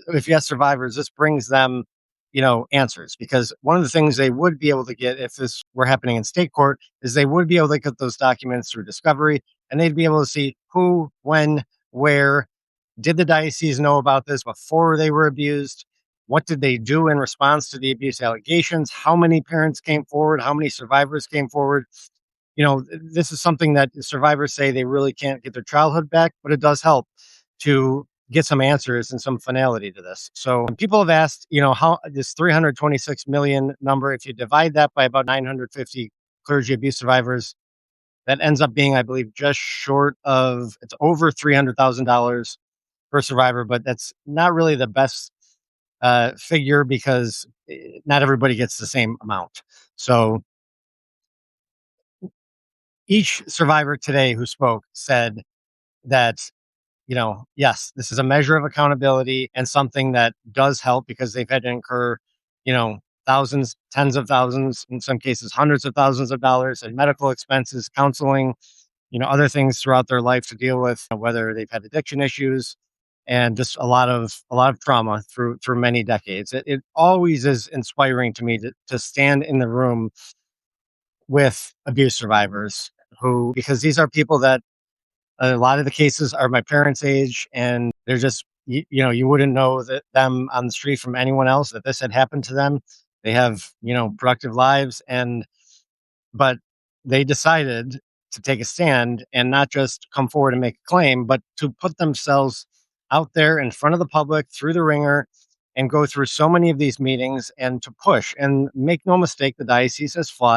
If you ask survivors, this brings them, answers, because one of the things they would be able to get if this were happening in state court is they would be able to get those documents through discovery, and they'd be able to see who, when, where. Did the diocese know about this before they were abused? What did they do in response to the abuse allegations? How many parents came forward? How many survivors came forward? This is something that survivors say they really can't get their childhood back, but it does help to get some answers and some finality to this. So people have asked, how this 326 million number, if you divide that by about 950 clergy abuse survivors, that ends up being, I believe, just short of, it's over $300,000 per survivor, but that's not really the best figure because not everybody gets the same amount. So each survivor today who spoke said that, yes, this is a measure of accountability and something that does help because they've had to incur, thousands, tens of thousands, in some cases, hundreds of thousands of dollars in medical expenses, counseling, other things throughout their life to deal with, whether they've had addiction issues and just a lot of trauma through many decades. It always is inspiring to me to stand in the room with abuse survivors who, because these are people that a lot of the cases are my parents' age, and they're just, you wouldn't know that them on the street from anyone else that this had happened to them. They have, productive lives, but they decided to take a stand and not just come forward and make a claim, but to put themselves out there in front of the public through the ringer and go through so many of these meetings and to push. And make no mistake, the diocese has fought.